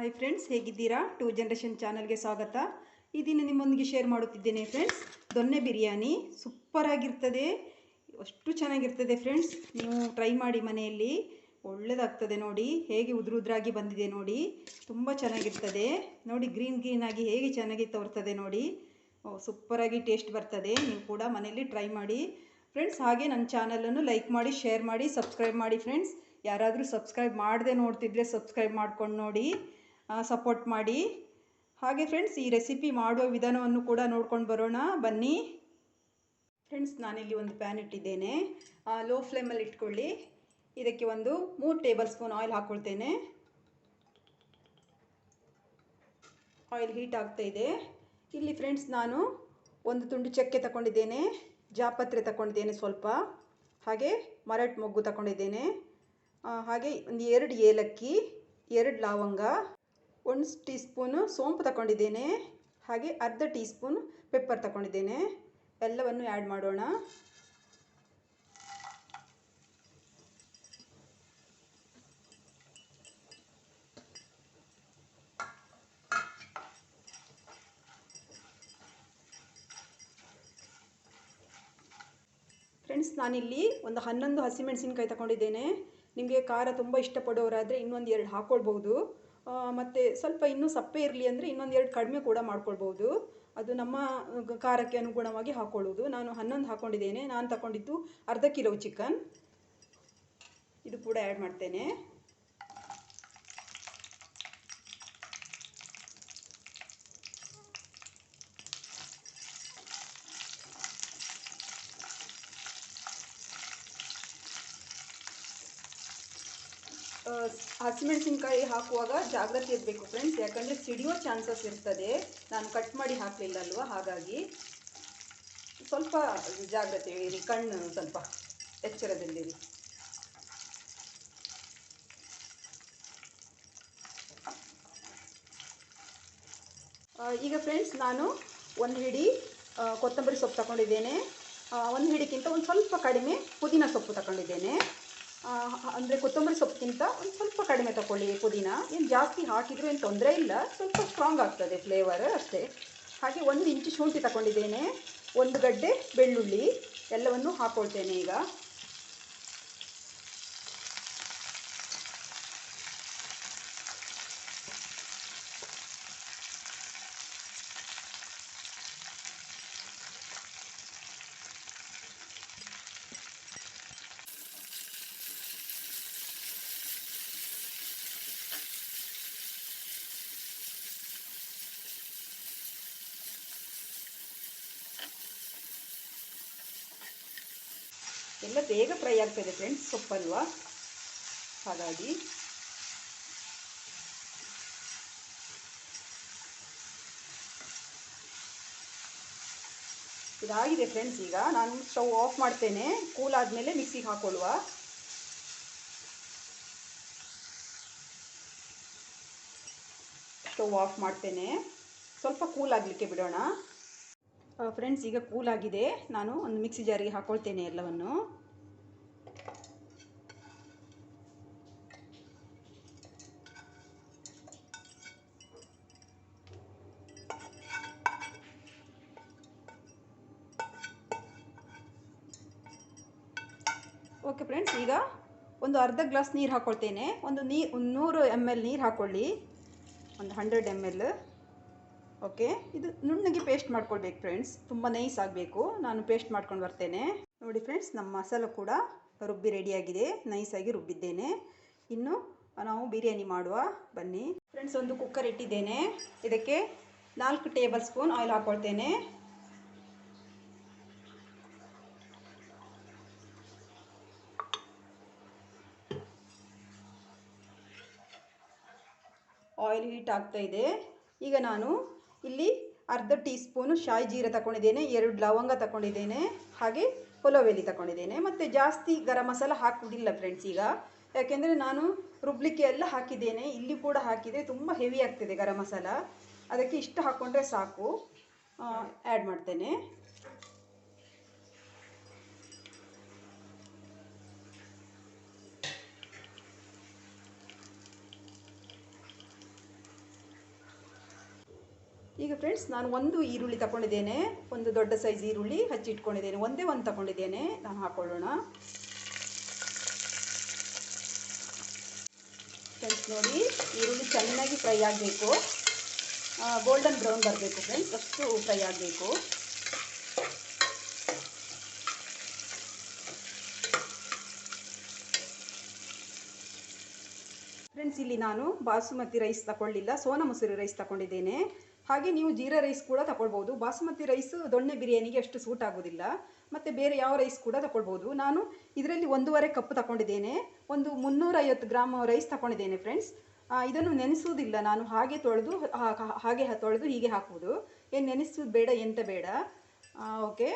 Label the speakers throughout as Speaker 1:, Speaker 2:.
Speaker 1: Hi friends, ಹೇಗಿದ್ದೀರಾ? Two generation ಚಾನಲ್ಗೆ ಸ್ವಾಗತ. ಈ ದಿನ ನಿಮ್ಮೊಂದಿಗೆ ಶೇರ್ ಮಾಡುತ್ತಿದ್ದೇನೆ ಫ್ರೆಂಡ್ಸ್. ದೊನ್ನೆ ಬಿರಿಯಾನಿ ಸೂಪರ್ ಆಗಿರ್ತದೆ, ಅಷ್ಟು ಚೆನ್ನಾಗಿರ್ತದೆ ಫ್ರೆಂಡ್ಸ್. ನೀವು ಟ್ರೈ ಮಾಡಿ ಮನೆಯಲ್ಲಿ, ಒಳ್ಳೆಯದಾಗ್ತದೆ. ನೋಡಿ ಹೇಗೆ ಉದುರಾಗಿ ಬಂದಿದೆ ನೋಡಿ, ತುಂಬ ಚೆನ್ನಾಗಿರ್ತದೆ ನೋಡಿ. ಗ್ರೀನ್ ಆಗಿ ಹೇಗೆ ಚೆನ್ನಾಗಿ ತೋರ್ತದೆ ನೋಡಿ, ಸೂಪರಾಗಿ ಟೇಸ್ಟ್ ಬರ್ತದೆ. ನೀವು ಕೂಡ ಮನೆಯಲ್ಲಿ ಟ್ರೈ ಮಾಡಿ ಫ್ರೆಂಡ್ಸ್. ಹಾಗೆ ನನ್ನ ಚಾನಲನ್ನು ಲೈಕ್ ಮಾಡಿ, ಶೇರ್ ಮಾಡಿ, ಸಬ್ಸ್ಕ್ರೈಬ್ ಮಾಡಿ ಫ್ರೆಂಡ್ಸ್. ಯಾರಾದರೂ ಸಬ್ಸ್ಕ್ರೈಬ್ ಮಾಡದೆ ನೋಡ್ತಿದ್ರೆ ಸಬ್ಸ್ಕ್ರೈಬ್ ಮಾಡ್ಕೊಂಡು ನೋಡಿ, ಸಪೋರ್ಟ್ ಮಾಡಿ. ಹಾಗೆ ಫ್ರೆಂಡ್ಸ್, ಈ ರೆಸಿಪಿ ಮಾಡುವ ವಿಧಾನವನ್ನು ಕೂಡ ನೋಡ್ಕೊಂಡು ಬರೋಣ ಬನ್ನಿ ಫ್ರೆಂಡ್ಸ್. ನಾನಿಲ್ಲಿ ಒಂದು ಪ್ಯಾನ್ ಇಟ್ಟಿದ್ದೇನೆ, ಲೋ ಫ್ಲೇಮಲ್ಲಿ ಇಟ್ಕೊಳ್ಳಿ. ಇದಕ್ಕೆ ಒಂದು 3 ಟೇಬಲ್ ಸ್ಪೂನ್ ಆಯಿಲ್ ಹಾಕ್ಕೊಳ್ತೇನೆ. ಆಯಿಲ್ ಹೀಟ್ ಆಗ್ತಾ ಇದೆ. ಇಲ್ಲಿ ಫ್ರೆಂಡ್ಸ್ ನಾನು ಒಂದು ತುಂಡು ಚಕ್ಕೆ ತಗೊಂಡಿದ್ದೇನೆ, ಜಾಪತ್ರೆ ತಗೊಂಡಿದ್ದೇನೆ ಸ್ವಲ್ಪ, ಹಾಗೆ ಮರಾಠ ಮೊಗ್ಗು ತಗೊಂಡಿದ್ದೇನೆ, ಹಾಗೆ ಒಂದು 2 ಏಲಕ್ಕಿ, 2 ಲವಂಗ, 1 ಟೀ ಸ್ಪೂನು ಸೋಂಪು ತಗೊಂಡಿದ್ದೇನೆ, ಹಾಗೆ ಅರ್ಧ ಟೀ ಸ್ಪೂನ್ ಪೆಪ್ಪರ್ ತಗೊಂಡಿದ್ದೇನೆ. ಎಲ್ಲವನ್ನು ಆ್ಯಡ್ ಮಾಡೋಣ. ಫ್ರೆಂಡ್ಸ್, ನಾನಿಲ್ಲಿ ಒಂದು 11 ಹಸಿಮೆಣಸಿನ್ಕಾಯಿ ತಗೊಂಡಿದ್ದೇನೆ. ನಿಮಗೆ ಖಾರ ತುಂಬ ಇಷ್ಟಪಡೋರಾದರೆ ಇನ್ನೊಂದು 2 ಹಾಕ್ಕೊಳ್ಬೋದು. ಮತ್ತು ಸ್ವಲ್ಪ ಇನ್ನೂ ಸಪ್ಪೆ ಇರಲಿ ಅಂದರೆ ಇನ್ನೊಂದು 2 ಕಡಿಮೆ ಕೂಡ ಮಾಡ್ಕೊಳ್ಬೋದು. ಅದು ನಮ್ಮ ಖಾರಕ್ಕೆ ಅನುಗುಣವಾಗಿ ಹಾಕ್ಕೊಳ್ಳೋದು. ನಾನು 11 ಹಾಕ್ಕೊಂಡಿದ್ದೇನೆ. ನಾನು ತಗೊಂಡಿದ್ದು ಅರ್ಧ ಕಿಲೋ ಚಿಕನ್. ಇದು ಕೂಡ ಆ್ಯಡ್ ಮಾಡ್ತೇನೆ. ಹಸಿಮೆಣಸಿನ್ಕಾಯಿ ಹಾಕುವಾಗ ಜಾಗ್ರತೆ ಇರಬೇಕು ಫ್ರೆಂಡ್ಸ್, ಯಾಕಂದರೆ ಸಿಡಿಯೋ ಚಾನ್ಸಸ್ ಇರ್ತದೆ. ನಾನು ಕಟ್ ಮಾಡಿ ಹಾಕಲಿಲ್ಲ ಅಲ್ವಾ, ಹಾಗಾಗಿ ಸ್ವಲ್ಪ ಜಾಗ್ರತೆ ಇರಿ, ಕಣ್ಣು ಸ್ವಲ್ಪ ಎಚ್ಚರದಲ್ಲಿರಿ. ಈಗ ಫ್ರೆಂಡ್ಸ್ ನಾನು ಒಂದು ಹಿಡಿ ಕೊತ್ತಂಬರಿ ಸೊಪ್ಪು ತಗೊಂಡಿದ್ದೇನೆ. ಒಂದು ಹಿಡಿಗಿಂತ ಒಂದು ಸ್ವಲ್ಪ ಕಡಿಮೆ ಪುದೀನ ಸೊಪ್ಪು ತಗೊಂಡಿದ್ದೇನೆ. ಅಂದರೆ ಕೊತ್ತಂಬರಿ ಸೊಪ್ಪಿಗಿಂತ ಒಂದು ಸ್ವಲ್ಪ ಕಡಿಮೆ ತಗೊಳ್ಳಿ ಪುದೀನ. ಏನು ಜಾಸ್ತಿ ಹಾಕಿದರೂ ಏನು ತೊಂದರೆ ಇಲ್ಲ, ಸ್ವಲ್ಪ ಸ್ಟ್ರಾಂಗ್ ಆಗ್ತದೆ ಫ್ಲೇವರ್ ಅಷ್ಟೇ. ಹಾಗೆ 1 ಇಂಚು ಶುಂಠಿ ತಗೊಂಡಿದ್ದೇನೆ, 1 ಗಡ್ಡೆ ಬೆಳ್ಳುಳ್ಳಿ, ಎಲ್ಲವನ್ನು ಹಾಕ್ಕೊಳ್ತೇನೆ ಈಗ. ಎಲ್ಲ ಬೇಗ ಫ್ರೈ ಆಗ್ತದೆ ಫ್ರೆಂಡ್ಸ್, ಸೊಪ್ಪಲ್ವಾ, ಹಾಗಾಗಿ. ಇದಾಗಿದೆ ಫ್ರೆಂಡ್ಸ್. ಈಗ ನಾನು ಸ್ಟವ್ ಆಫ್ ಮಾಡ್ತೇನೆ. ಕೂಲ್ ಆದಮೇಲೆ ಮಿಕ್ಸಿಗೆ ಹಾಕೊಳ್ಳುವ. ಸ್ಟವ್ ಆಫ್ ಮಾಡ್ತೇನೆ, ಸ್ವಲ್ಪ ಕೂಲ್ ಆಗಲಿಕ್ಕೆ ಬಿಡೋಣ ಫ್ರೆಂಡ್ಸ್. ಈಗ ಕೂಲ್ ಆಗಿದೆ, ನಾನು ಒಂದು ಮಿಕ್ಸಿ ಜಾರಿಗೆ ಹಾಕ್ಕೊಳ್ತೇನೆ ಎಲ್ಲವನ್ನು. ಓಕೆ ಫ್ರೆಂಡ್ಸ್, ಈಗ ಒಂದು ಅರ್ಧ ಗ್ಲಾಸ್ ನೀರು ಹಾಕ್ಕೊಳ್ತೇನೆ. ಒಂದು 100 ml ನೀರು ಹಾಕ್ಕೊಳ್ಳಿ, ಒಂದು 100 ml. ಓಕೆ, ಇದು ನುಣ್ಣಗೆ ಪೇಸ್ಟ್ ಮಾಡ್ಕೊಳ್ಬೇಕು ಫ್ರೆಂಡ್ಸ್, ತುಂಬ ನೈಸ್ ಆಗಬೇಕು. ನಾನು ಪೇಸ್ಟ್ ಮಾಡ್ಕೊಂಡು ಬರ್ತೇನೆ. ನೋಡಿ ಫ್ರೆಂಡ್ಸ್, ನಮ್ಮ ಮಸಾಲ ಕೂಡ ರುಬ್ಬಿ ರೆಡಿಯಾಗಿದೆ, ನೈಸಾಗಿ ರುಬ್ಬಿದ್ದೇನೆ. ಇನ್ನು ನಾವು ಬಿರಿಯಾನಿ ಮಾಡುವ ಬನ್ನಿ ಫ್ರೆಂಡ್ಸ್. ಒಂದು ಕುಕ್ಕರ್ ಇಟ್ಟಿದ್ದೇನೆ, ಇದಕ್ಕೆ 4 ಟೇಬಲ್ ಸ್ಪೂನ್ ಆಯಿಲ್ ಹಾಕ್ಕೊಳ್ತೇನೆ. ಆಯಿಲ್ ಹೀಟ್ ಆಗ್ತಾ ಇದೆ. ಈಗ ನಾನು ಇಲ್ಲಿ ಅರ್ಧ ಟೀ ಸ್ಪೂನು ಶಾಯಿ ಜೀರ ತಗೊಂಡಿದ್ದೇನೆ, 2 ಲವಂಗ ತಗೊಂಡಿದ್ದೇನೆ, ಹಾಗೆ ಪಲಾವ್ ಎಲೆ ತಗೊಂಡಿದ್ದೇನೆ. ಮತ್ತು ಜಾಸ್ತಿ ಗರಂ ಮಸಾಲ ಹಾಕುವುದಿಲ್ಲ ಫ್ರೆಂಡ್ಸ್ ಈಗ, ಯಾಕೆಂದರೆ ನಾನು ರುಬ್ಲಿಕ್ಕೆ ಎಲ್ಲ ಹಾಕಿದ್ದೇನೆ, ಇಲ್ಲಿ ಕೂಡ ಹಾಕಿದರೆ ತುಂಬ ಹೆವಿ ಆಗ್ತದೆ ಗರಂ ಮಸಾಲ. ಅದಕ್ಕೆ ಇಷ್ಟು ಹಾಕ್ಕೊಂಡ್ರೆ ಸಾಕು. ಆ್ಯಡ್ ಮಾಡ್ತೇನೆ. ಈಗ ಫ್ರೆಂಡ್ಸ್ ನಾನು ಒಂದು ಈರುಳ್ಳಿ ತಗೊಂಡಿದ್ದೇನೆ, ಒಂದು ದೊಡ್ಡ ಸೈಜ್ ಈರುಳ್ಳಿ ಹಚ್ಚಿಟ್ಕೊಂಡಿದ್ದೇನೆ, ಒಂದೇ ಒಂದು ತಗೊಂಡಿದ್ದೇನೆ. ನಾನು ಹಾಕೊಳ್ಳೋಣ ಫ್ರೆಂಡ್ಸ್. ನೋಡಿ, ಈರುಳ್ಳಿ ಚೆನ್ನಾಗಿ ಫ್ರೈ ಆಗಬೇಕು, ಗೋಲ್ಡನ್ ಬ್ರೌನ್ ಬರಬೇಕು ಫ್ರೆಂಡ್ಸ್, ಅಷ್ಟು ಫ್ರೈ ಆಗಬೇಕು. ಫ್ರೆಂಡ್ಸ್, ಇಲ್ಲಿ ನಾನು ಬಾಸುಮತಿ ರೈಸ್ ತಗೊಳ್ಳಿಲ್ಲ, ಸೋನಾ ಮಸೂರಿ ರೈಸ್ ತಗೊಂಡಿದ್ದೇನೆ. ಹಾಗೆ ನೀವು ಜೀರಾ ರೈಸ್ ಕೂಡ ತಗೊಳ್ಬೋದು. ಬಾಸುಮತಿ ರೈಸ್ ದೊಣ್ಣೆ ಬಿರಿಯಾನಿಗೆ ಅಷ್ಟು ಸೂಟ್ ಆಗೋದಿಲ್ಲ, ಮತ್ತು ಬೇರೆ ಯಾವ ರೈಸ್ ಕೂಡ ತಗೊಳ್ಬೋದು. ನಾನು ಇದರಲ್ಲಿ 1.5 ಕಪ್ ತಗೊಂಡಿದ್ದೇನೆ, ಒಂದು 350 ಗ್ರಾಮ್ ರೈಸ್ ತಗೊಂಡಿದ್ದೇನೆ ಫ್ರೆಂಡ್ಸ್. ಇದನ್ನು ನೆನೆಸುವುದಿಲ್ಲ, ನಾನು ಹಾಗೆ ತೊಳೆದು ಹೀಗೆ ಹಾಕುವುದು. ಏನು ನೆನೆಸೋದು ಬೇಡ, ಎಂತ ಬೇಡ. ಓಕೆ.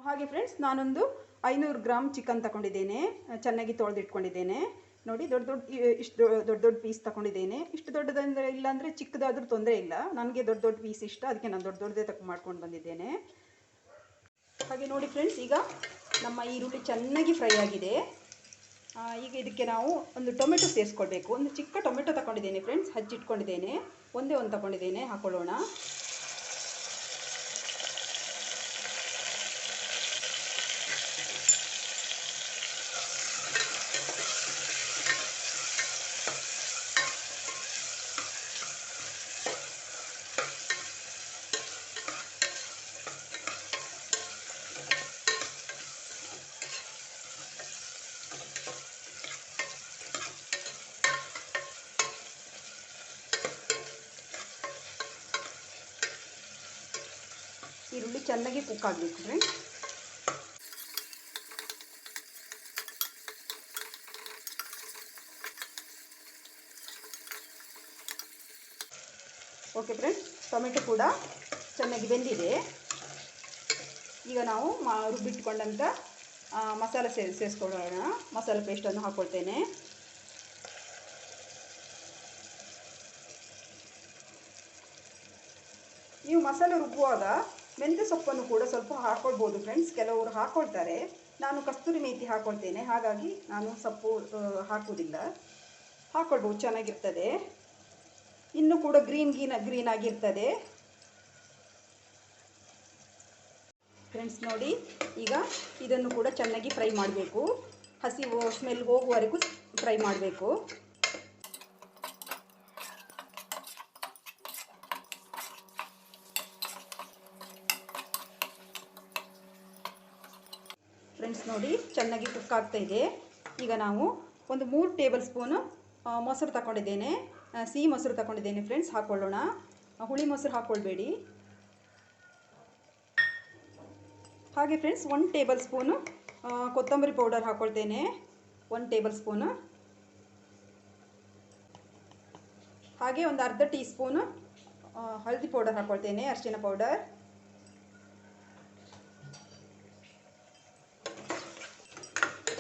Speaker 1: ಹಾಗೆ ಫ್ರೆಂಡ್ಸ್, ನಾನೊಂದು 500 ಗ್ರಾಮ್ ಚಿಕನ್ ತಗೊಂಡಿದ್ದೇನೆ, ಚೆನ್ನಾಗಿ ತೊಳೆದಿಟ್ಕೊಂಡಿದ್ದೇನೆ. ನೋಡಿ, ಇಷ್ಟು ದೊಡ್ಡ ಪೀಸ್ ತಗೊಂಡಿದ್ದೇನೆ. ಇಷ್ಟು ದೊಡ್ಡದಂದರೆ ಇಲ್ಲಾಂದರೆ ಚಿಕ್ಕದಾದರೂ ತೊಂದರೆ ಇಲ್ಲ, ನನಗೆ ದೊಡ್ಡ ಪೀಸ್ ಇಷ್ಟ, ಅದಕ್ಕೆ ನಾನು ದೊಡ್ಡದೇ ಮಾಡ್ಕೊಂಡು ಬಂದಿದ್ದೇನೆ. ಹಾಗೆ ನೋಡಿ ಫ್ರೆಂಡ್ಸ್, ಈಗ ನಮ್ಮ ಈರುಳ್ಳಿ ಚೆನ್ನಾಗಿ ಫ್ರೈ ಆಗಿದೆ. ಈಗ ಇದಕ್ಕೆ ನಾವು ಒಂದು ಟೊಮೆಟೊ ಸೇರಿಸ್ಕೊಳ್ಬೇಕು. ಒಂದು ಚಿಕ್ಕ ಟೊಮೆಟೊ ತಗೊಂಡಿದ್ದೇನೆ ಫ್ರೆಂಡ್ಸ್, ಹಚ್ಚಿಟ್ಕೊಂಡಿದ್ದೇನೆ, ಒಂದೇ ಒಂದು ತಗೊಂಡಿದ್ದೇನೆ, ಹಾಕೊಳ್ಳೋಣ. ಈರುಳ್ಳಿ ಚೆನ್ನಾಗಿ ಕುಕ್ ಆಗಬೇಕು ಫ್ರೆಂಡ್ಸ್. ಓಕೆ ಫ್ರೆಂಡ್ಸ್, ಟೊಮೆಟೊ ಕೂಡ ಚೆನ್ನಾಗಿ ಬೆಂದಿದೆ. ಈಗ ನಾವು ರುಬ್ಬಿಟ್ಕೊಂಡಂಥ ಮಸಾಲೆ ಸೇರಿಸ್ಕೊಳ್ಳೋಣ. ಮಸಾಲೆ ಪೇಸ್ಟನ್ನು ಹಾಕ್ಕೊಳ್ತೇನೆ. ನೀವು ಮಸಾಲೆ ರುಬ್ಬುವಾಗ ಮೆಂತ್ಯ ಸೊಪ್ಪನ್ನು ಕೂಡ ಸ್ವಲ್ಪ ಹಾಕ್ಕೊಳ್ಬೋದು ಫ್ರೆಂಡ್ಸ್, ಕೆಲವರು ಹಾಕ್ಕೊಳ್ತಾರೆ. ನಾನು ಕಸ್ತೂರಿ ಮೇಥಿ ಹಾಕ್ಕೊಳ್ತೇನೆ, ಹಾಗಾಗಿ ನಾನು ಸೊಪ್ಪು ಹಾಕುವುದಿಲ್ಲ. ಹಾಕ್ಕೊಳ್ಬೋದು, ಚೆನ್ನಾಗಿರ್ತದೆ. ಇನ್ನೂ ಕೂಡ ಗ್ರೀನ್ ಆಗಿರ್ತದೆ ಫ್ರೆಂಡ್ಸ್. ನೋಡಿ, ಈಗ ಇದನ್ನು ಕೂಡ ಚೆನ್ನಾಗಿ ಫ್ರೈ ಮಾಡಬೇಕು, ಹಸಿ ಸ್ಮೆಲ್ ಹೋಗುವವರೆಗೂ ಫ್ರೈ ಮಾಡಬೇಕು. ಫ್ರೆಂಡ್ಸ್ ನೋಡಿ, ಚೆನ್ನಾಗಿ ಕುಕ್ ಆಗ್ತಾ ಇದೆ. ಈಗ ನಾವು ಒಂದು 3 ಟೇಬಲ್ ಸ್ಪೂನು ಮೊಸರು ತಗೊಂಡಿದ್ದೇನೆ, ಸಿಹಿ ಮೊಸರು ತಗೊಂಡಿದ್ದೇನೆ ಫ್ರೆಂಡ್ಸ್, ಹಾಕ್ಕೊಳ್ಳೋಣ. ಹುಳಿ ಮೊಸರು ಹಾಕ್ಕೊಳ್ಬೇಡಿ. ಹಾಗೆ ಫ್ರೆಂಡ್ಸ್, 1 ಟೇಬಲ್ ಸ್ಪೂನು ಕೊತ್ತಂಬರಿ ಪೌಡರ್ ಹಾಕ್ಕೊಳ್ತೇನೆ, 1 ಟೇಬಲ್ ಸ್ಪೂನು. ಹಾಗೆ ಒಂದು ಅರ್ಧ ಟೀ ಸ್ಪೂನು ಹಳದಿ ಪೌಡರ್ ಹಾಕ್ಕೊಳ್ತೇನೆ, ಅರಿಶಿನ ಪೌಡರ್.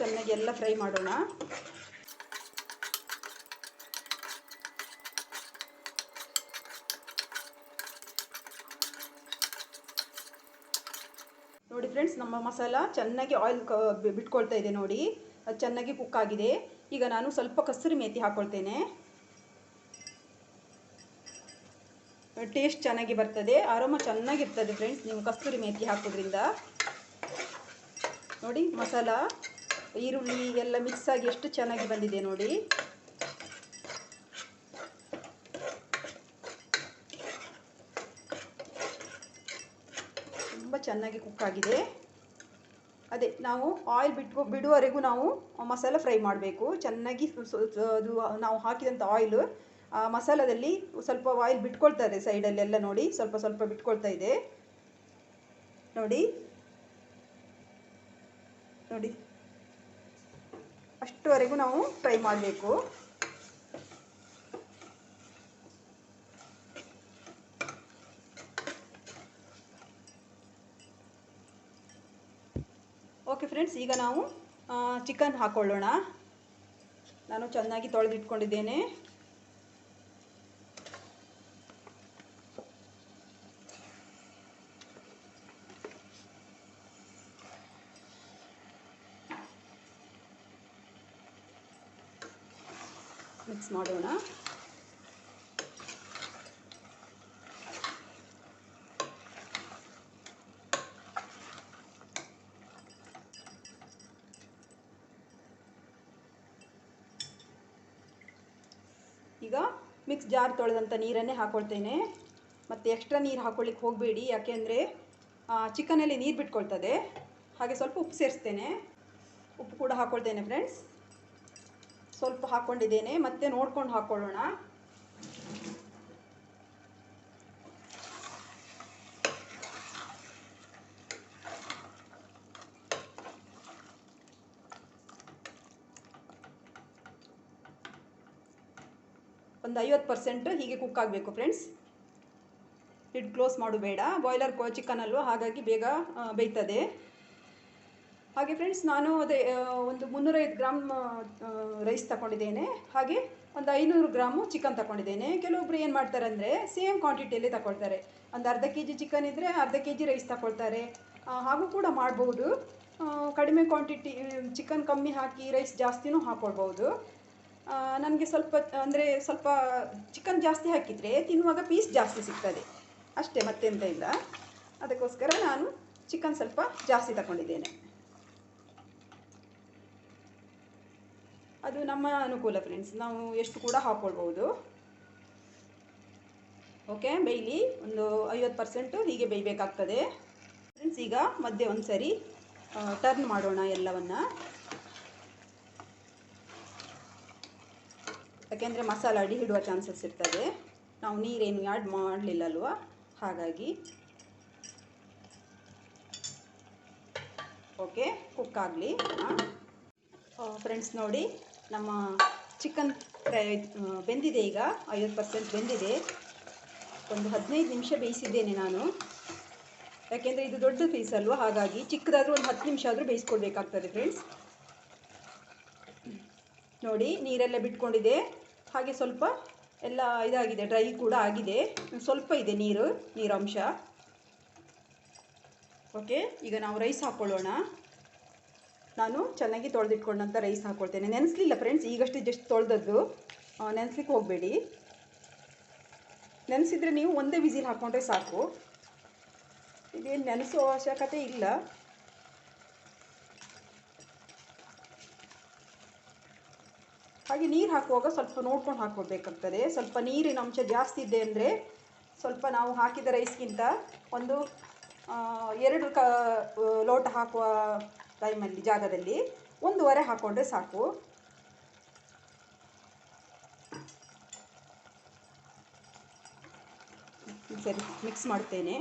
Speaker 1: ಚೆನ್ನಾಗಿ ಎಲ್ಲ ಫ್ರೈ ಮಾಡೋಣ. ನೋಡಿ ಫ್ರೆಂಡ್ಸ್, ನಮ್ಮ ಮಸಾಲ ಚೆನ್ನಾಗಿ ಆಯಿಲ್ ಬಿಟ್ಕೊಳ್ತಾ ಇದೆ ನೋಡಿ, ಅದು ಚೆನ್ನಾಗಿ ಕುಕ್ ಆಗಿದೆ. ಈಗ ನಾನು ಸ್ವಲ್ಪ ಕಸ್ತೂರಿ ಮೇಥಿ ಹಾಕ್ಕೊಳ್ತೇನೆ, ಟೇಸ್ಟ್ ಚೆನ್ನಾಗಿ ಬರ್ತದೆ, ಆರೋಮ ಚೆನ್ನಾಗಿರ್ತದೆ ಫ್ರೆಂಡ್ಸ್ ನೀವು ಕಸ್ತೂರಿ ಮೇಥಿ ಹಾಕೋದ್ರಿಂದ. ನೋಡಿ, ಮಸಾಲ ಈರುಳ್ಳಿ ಎಲ್ಲ ಮಿಕ್ಸ್ ಆಗಿ ಎಷ್ಟು ಚೆನ್ನಾಗಿ ಬಂದಿದೆ ನೋಡಿ. ತುಂಬ ಚೆನ್ನಾಗಿ ಕುಕ್ ಆಗಿದೆ. ಅದೇ ನಾವು ಆಯಿಲ್ ಬಿಡುವವರೆಗೂ ನಾವು ಮಸಾಲ ಫ್ರೈ ಮಾಡಬೇಕು ಚೆನ್ನಾಗಿ. ಅದು ನಾವು ಹಾಕಿದಂಥ ಆಯಿಲ್ ಮಸಾಲದಲ್ಲಿ ಸ್ವಲ್ಪ ಆಯಿಲ್ ಬಿಟ್ಕೊಳ್ತಾ ಇದೆ ಸೈಡಲ್ಲೆಲ್ಲ ನೋಡಿ, ಸ್ವಲ್ಪ ಸ್ವಲ್ಪ ಬಿಟ್ಕೊಳ್ತಾ ಇದೆ ನೋಡಿ. ನೋಡಿ, ಅಷ್ಟುವರೆಗೂ ನಾವು ಫ್ರೈ ಮಾಡಬೇಕು. ಓಕೆ ಫ್ರೆಂಡ್ಸ್, ಈಗ ನಾವು ಚಿಕನ್ ಹಾಕ್ಕೊಳ್ಳೋಣ. ನಾನು ಚೆನ್ನಾಗಿ ತೊಳೆದಿಟ್ಕೊಂಡಿದ್ದೇನೆ. ಮಿಕ್ಸ್ ಮಾಡೋಣ. ಮಿಕ್ಸ್ ಜಾರ್ ತೊಳೆದಂಥ ನೀರನ್ನೇ ಹಾಕ್ಕೊಳ್ತೇನೆ. ಮತ್ತು ಎಕ್ಸ್ಟ್ರಾ ನೀರು ಹಾಕ್ಕೊಳ್ಳಿಕ್ಕೆ ಹೋಗಬೇಡಿ, ಯಾಕೆಂದರೆ ಚಿಕನಲ್ಲಿ ನೀರು ಬಿಟ್ಕೊಳ್ತದೆ. ಹಾಗೆ ಸ್ವಲ್ಪ ಉಪ್ಪು ಸೇರಿಸ್ತೇನೆ. ಉಪ್ಪು ಕೂಡ ಹಾಕ್ಕೊಳ್ತೇನೆ ಫ್ರೆಂಡ್ಸ್. ಸ್ವಲ್ಪ ಹಾಕ್ಕೊಂಡಿದ್ದೇನೆ, ಮತ್ತೆ ನೋಡ್ಕೊಂಡು ಹಾಕ್ಕೊಳ್ಳೋಣ. ಒಂದು 50% ಹೀಗೆ ಕುಕ್ ಆಗಬೇಕು ಫ್ರೆಂಡ್ಸ್. ಲಿಡ್ ಕ್ಲೋಸ್ ಮಾಡಬೇಡ, ಬಾಯ್ಲರ್ ಚಿಕನ್ ಅಲ್ವಾ, ಹಾಗಾಗಿ ಬೇಗ ಬೇಯ್ತದೆ. ಹಾಗೆ ಫ್ರೆಂಡ್ಸ್, ನಾನು ಅದೇ ಒಂದು 350 ಗ್ರಾಮ್ ರೈಸ್ ತಗೊಂಡಿದ್ದೇನೆ. ಹಾಗೆ ಒಂದು 500 ಗ್ರಾಮು ಚಿಕನ್ ತಗೊಂಡಿದ್ದೇನೆ. ಕೆಲವೊಬ್ರು ಏನು ಮಾಡ್ತಾರೆ ಅಂದರೆ ಸೇಮ್ ಕ್ವಾಂಟಿಟಿಯಲ್ಲಿ ತಗೊಳ್ತಾರೆ. ಒಂದು ಅರ್ಧ kg ಚಿಕನ್ ಇದ್ದರೆ ಅರ್ಧ kg ರೈಸ್ ತಗೊಳ್ತಾರೆ. ಹಾಗೂ ಕೂಡ ಮಾಡ್ಬೋದು. ಕಡಿಮೆ ಕ್ವಾಂಟಿಟಿ ಚಿಕನ್ ಕಮ್ಮಿ ಹಾಕಿ ರೈಸ್ ಜಾಸ್ತಿನೂ ಹಾಕ್ಕೊಳ್ಬೋದು. ನನಗೆ ಸ್ವಲ್ಪ ಚಿಕನ್ ಜಾಸ್ತಿ ಹಾಕಿದರೆ ತಿನ್ನುವಾಗ ಪೀಸ್ ಜಾಸ್ತಿ ಸಿಗ್ತದೆ ಅಷ್ಟೇ, ಮತ್ತೆಂತ ಇಲ್ಲ. ಅದಕ್ಕೋಸ್ಕರ ನಾನು ಚಿಕನ್ ಸ್ವಲ್ಪ ಜಾಸ್ತಿ ತಗೊಂಡಿದ್ದೇನೆ. ಅದು ನಮ್ಮ ಅನುಕೂಲ ಫ್ರೆಂಡ್ಸ್, ನಾವು ಎಷ್ಟು ಕೂಡ ಹಾಕ್ಕೊಳ್ಬೋದು. ಓಕೆ, ಬೇಯಲಿ. ಒಂದು 50% ಹೀಗೆ ಬೇಯಬೇಕಾಗ್ತದೆ ಫ್ರೆಂಡ್ಸ್. ಈಗ ಮಧ್ಯೆ ಒಂದು ಸರಿ ಟರ್ನ್ ಮಾಡೋಣ ಎಲ್ಲವನ್ನು, ಯಾಕೆಂದರೆ ಮಸಾಲ ಅಡಿ ಹಿಡುವ ಚಾನ್ಸಸ್ ಇರ್ತದೆ. ನಾವು ನೀರೇನು ಆ್ಯಡ್ ಮಾಡಲಿಲ್ಲ ಅಲ್ವಾ, ಹಾಗಾಗಿ. ಓಕೆ, ಕುಕ್ ಆಗಲಿ ಫ್ರೆಂಡ್ಸ್. ನೋಡಿ, ನಮ್ಮ ಚಿಕನ್ ಬೆಂದಿದೆ. ಈಗ 50% ಬೆಂದಿದೆ. ಒಂದು 15 ನಿಮಿಷ ಬೇಯಿಸಿದ್ದೇನೆ ನಾನು, ಯಾಕೆಂದರೆ ಇದು ದೊಡ್ಡ ಪೀಸ್ ಅಲ್ವಾ, ಹಾಗಾಗಿ ಚಿಕ್ಕದಾದರೂ ಒಂದು 10 ನಿಮಿಷ ಆದರೂ ಬೇಯಿಸ್ಕೊಳ್ಬೇಕಾಗ್ತದೆ ಫ್ರೆಂಡ್ಸ್. ನೋಡಿ, ನೀರೆಲ್ಲ ಬಿಟ್ಕೊಂಡಿದೆ. ಹಾಗೆ ಸ್ವಲ್ಪ ಎಲ್ಲ ಇದಾಗಿದೆ, ಡ್ರೈ ಕೂಡ ಆಗಿದೆ. ಸ್ವಲ್ಪ ಇದೆ ನೀರಂಶ. ಓಕೆ, ಈಗ ನಾವು ರೈಸ್ ಹಾಕ್ಕೊಳ್ಳೋಣ. ನಾನು ಚೆನ್ನಾಗಿ ತೊಳೆದಿಟ್ಕೊಂಡಂಥ ರೈಸ್ ಹಾಕ್ಕೊಳ್ತೇನೆ. ನೆನೆಸಲಿಲ್ಲ ಫ್ರೆಂಡ್ಸ್, ಈಗಷ್ಟೇ ಜಸ್ಟ್ ತೊಳೆದದ್ದು, ನೆನೆಸ್ಲಿಕ್ಕೆ ಹೋಗಬೇಡಿ. ನೆನೆಸಿದರೆ ನೀವು ಒಂದೇ ವಿಸಿಲ್ ಹಾಕ್ಕೊಂಡ್ರೆ ಸಾಕು. ಇದೇನು ನೆನೆಸೋ ಅವಶ್ಯಕತೆ ಇಲ್ಲ. ಹಾಗೆ ನೀರು ಹಾಕುವಾಗ ಸ್ವಲ್ಪ ನೋಡ್ಕೊಂಡು ಹಾಕ್ಕೊಳ್ಬೇಕಾಗ್ತದೆ. ಸ್ವಲ್ಪ ನೀರಿನ ಅಂಶ ಜಾಸ್ತಿ ಇದೆ ಅಂದರೆ ಸ್ವಲ್ಪ ನಾವು ಹಾಕಿದ ರೈಸ್ಗಿಂತ ಒಂದು 2 ಲೋಟ ಹಾಕುವ ಟೈಮಲ್ಲಿ ಜಾಗದಲ್ಲಿ 1.5 ಹಾಕ್ಕೊಂಡ್ರೆ ಸಾಕು. ಸರಿ, ಮಿಕ್ಸ್ ಮಾಡ್ತೇನೆ.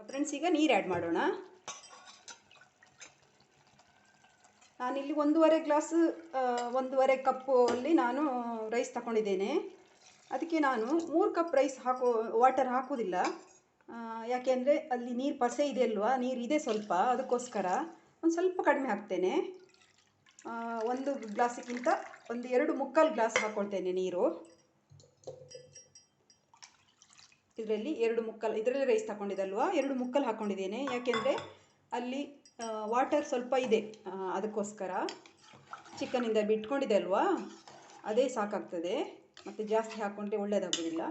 Speaker 1: ಫ್ರೆಂಡ್ಸ್, ಈಗ ನೀರು ಆ್ಯಡ್ ಮಾಡೋಣ. ನಾನಿಲ್ಲಿ 1.5 ಗ್ಲಾಸ್ 1.5 ಕಪ್ಪು ಅಲ್ಲಿ ನಾನು ರೈಸ್ ತಗೊಂಡಿದ್ದೇನೆ. ಅದಕ್ಕೆ ನಾನು 3 ಕಪ್ ರೈಸ್ ವಾಟರ್ ಹಾಕೋದಿಲ್ಲ. ಯಾಕೆಂದರೆ ಅಲ್ಲಿ ನೀರು ಪಸೆ ಇದೆ ಅಲ್ವಾ, ನೀರಿದೆ ಸ್ವಲ್ಪ, ಅದಕ್ಕೋಸ್ಕರ ಒಂದು ಸ್ವಲ್ಪ ಕಡಿಮೆ ಹಾಕ್ತೇನೆ. 1 ಗ್ಲಾಸಿಗಿಂತ ಒಂದು 2.25 ಗ್ಲಾಸ್ ಹಾಕ್ಕೊಳ್ತೇನೆ ನೀರು. ಇದರಲ್ಲಿ 2.25, ಇದರಲ್ಲಿ ರೈಸ್ ತಗೊಂಡಿದ್ದಲ್ವಾ, 2.25 ಹಾಕ್ಕೊಂಡಿದ್ದೇನೆ. ಯಾಕೆಂದರೆ ಅಲ್ಲಿ ವಾಟರ್ ಸ್ವಲ್ಪ ಇದೆ, ಅದಕ್ಕೋಸ್ಕರ. ಚಿಕನಿಂದ ಬಿಟ್ಕೊಂಡಿದೆ ಅಲ್ವಾ, ಅದೇ ಸಾಕಾಗ್ತದೆ. ಮತ್ತು ಜಾಸ್ತಿ ಹಾಕ್ಕೊಂಡ್ರೆ ಒಳ್ಳೆಯದಾಗೋದಿಲ್ಲ.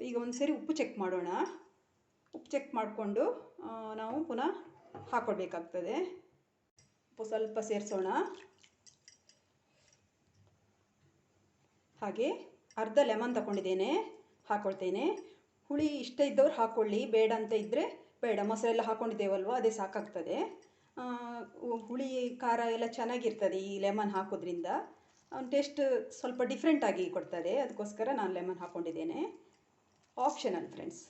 Speaker 1: ಈಗ ಒಂದು ಸರಿ ಉಪ್ಪು ಚೆಕ್ ಮಾಡೋಣ. ಉಪ್ಪು ಚೆಕ್ ಮಾಡಿಕೊಂಡು ನಾವು ಪುನಃ ಹಾಕ್ಕೊಳ್ಬೇಕಾಗ್ತದೆ. ಉಪ್ಪು ಸ್ವಲ್ಪ ಸೇರಿಸೋಣ. ಹಾಗೆ ಅರ್ಧ ಲೆಮನ್ ತಗೊಂಡಿದ್ದೇನೆ, ಹಾಕ್ಕೊಳ್ತೇನೆ. ಹುಳಿ ಇಷ್ಟ ಇದ್ದವ್ರು ಹಾಕ್ಕೊಳ್ಳಿ, ಬೇಡ ಅಂತ ಇದ್ದರೆ ಬೇಡ. ಮೊಸರೆಲ್ಲ ಹಾಕ್ಕೊಂಡಿದ್ದೇವಲ್ವ, ಅದೇ ಸಾಕಾಗ್ತದೆ. ಹುಳಿ ಖಾರ ಎಲ್ಲ ಚೆನ್ನಾಗಿರ್ತದೆ ಈ ಲೆಮನ್ ಹಾಕೋದ್ರಿಂದ. ಟೇಸ್ಟ್ ಸ್ವಲ್ಪ ಡಿಫ್ರೆಂಟಾಗಿ ಕೊಡ್ತದೆ, ಅದಕ್ಕೋಸ್ಕರ ನಾನು ಲೆಮನ್ ಹಾಕ್ಕೊಂಡಿದ್ದೇನೆ. Optional friends.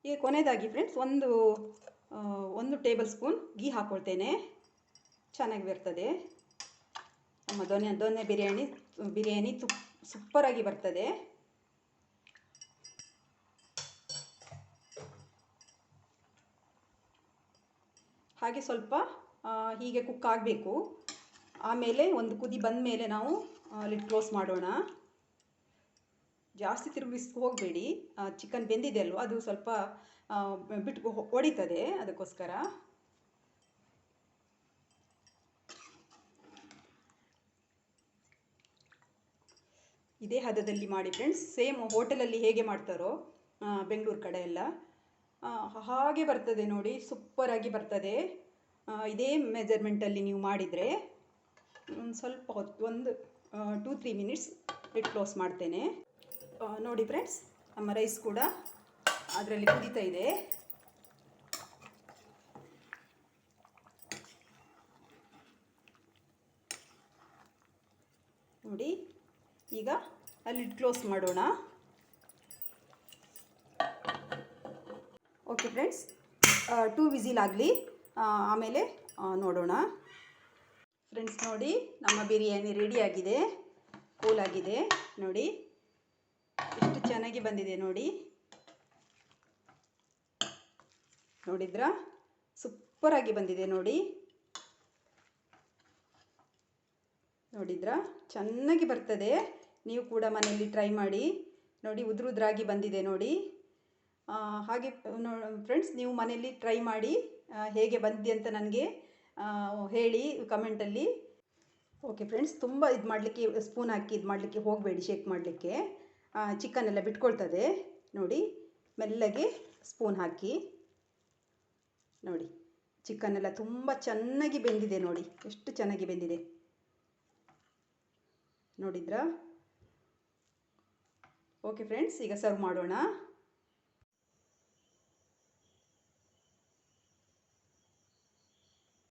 Speaker 1: ಈಗ ಕೊನೆಯದಾಗಿ ಫ್ರೆಂಡ್ಸ್ ಒಂದು ಟೇಬಲ್ ಸ್ಪೂನ್ ಗೀ ಹಾಕ್ಕೊಳ್ತೇನೆ. ಚೆನ್ನಾಗಿ ಬರ್ತದೆ ನಮ್ಮ ದೊನ್ನೆ ಬಿರಿಯಾನಿ ಸೂಪರಾಗಿ ಬರ್ತದೆ. ಹಾಗೆ ಸ್ವಲ್ಪ ಹೀಗೆ ಕುಕ್ ಆಗಬೇಕು. ಆಮೇಲೆ ಒಂದು ಕುದಿ ಬಂದ ಮೇಲೆ ನಾವು ಲಿಡ್ ಕ್ಲೋಸ್ ಮಾಡೋಣ. ಜಾಸ್ತಿ ತಿರುಗಿಸ್ಕೊ ಹೋಗಬೇಡಿ, ಚಿಕನ್ ಬೆಂದಿದೆ ಅಲ್ವ, ಅದು ಸ್ವಲ್ಪ ಬಿಟ್ಟು ಹೊಡಿತದೆ, ಅದಕ್ಕೋಸ್ಕರ. ಇದೇ ಹದದಲ್ಲಿ ಮಾಡಿ ಫ್ರೆಂಡ್ಸ್. ಸೇಮ್ ಹೋಟೆಲಲ್ಲಿ ಹೇಗೆ ಮಾಡ್ತಾರೋ ಬೆಂಗಳೂರು ಕಡೆ ಎಲ್ಲ ಹಾಗೆ ಬರ್ತದೆ ನೋಡಿ, ಸೂಪರಾಗಿ ಬರ್ತದೆ. ಇದೇ ಮೆಜರ್ಮೆಂಟಲ್ಲಿ ನೀವು ಮಾಡಿದರೆ ಒಂದು ಸ್ವಲ್ಪ ಹೊತ್ತು, ಒಂದು 2-3 ಮಿನಿಟ್ಸ್ ಲಿಡ್ ಕ್ಲೋಸ್ ಮಾಡ್ತೇನೆ. ನೋಡಿ ಫ್ರೆಂಡ್ಸ್, ನಮ್ಮ ರೈಸ್ ಕೂಡ ಅದರಲ್ಲಿ ಕುದೀತಾ ಇದೆ. ನೋಡಿ, ಈಗ ಅಲ್ಲಿ ಕ್ಲೋಸ್ ಮಾಡೋಣ. ಓಕೆ ಫ್ರೆಂಡ್ಸ್, 2 ವಿಸಿಲ್ ಆಗಲಿ, ಆಮೇಲೆ ನೋಡೋಣ. ಫ್ರೆಂಡ್ಸ್ ನೋಡಿ, ನಮ್ಮ ಬಿರಿಯಾನಿ ರೆಡಿಯಾಗಿದೆ, ಕೂಲಾಗಿದೆ. ನೋಡಿ ಎಷ್ಟು ಚೆನ್ನಾಗಿ ಬಂದಿದೆ ನೋಡಿ. ನೋಡಿದ್ರಾ, ಸೂಪರಾಗಿ ಬಂದಿದೆ ನೋಡಿ. ನೋಡಿದ್ರಾ, ಚೆನ್ನಾಗಿ ಬರ್ತದೆ. ನೀವು ಕೂಡ ಮನೆಯಲ್ಲಿ ಟ್ರೈ ಮಾಡಿ ನೋಡಿ. ಉದುರಾಗಿ ಬಂದಿದೆ ನೋಡಿ. ಹಾಗೆ ಫ್ರೆಂಡ್ಸ್, ನೀವು ಮನೆಯಲ್ಲಿ ಟ್ರೈ ಮಾಡಿ ಹೇಗೆ ಬಂದಿದೆ ಅಂತ ನನಗೆ ಹೇಳಿ ಕಮೆಂಟಲ್ಲಿ. ಓಕೆ ಫ್ರೆಂಡ್ಸ್, ತುಂಬ ಇದು ಮಾಡಲಿಕ್ಕೆ, ಸ್ಪೂನ್ ಹಾಕಿ ಇದು ಮಾಡಲಿಕ್ಕೆ ಹೋಗಬೇಡಿ, ಶೇಕ್ ಮಾಡಲಿಕ್ಕೆ. ಚಿಕನ್ ಎಲ್ಲ ಬಿಟ್ಕೊಳ್ತದೆ ನೋಡಿ. ಮೆಲ್ಲಗೆ ಸ್ಪೂನ್ ಹಾಕಿ ನೋಡಿ. ಚಿಕನ್ ಎಲ್ಲ ತುಂಬ ಚೆನ್ನಾಗಿ ಬೆಂದಿದೆ ನೋಡಿ, ಎಷ್ಟು ಚೆನ್ನಾಗಿ ಬೆಂದಿದೆ ನೋಡಿದ್ರಾ. ಓಕೆ ಫ್ರೆಂಡ್ಸ್, ಈಗ ಸರ್ವ್ ಮಾಡೋಣ.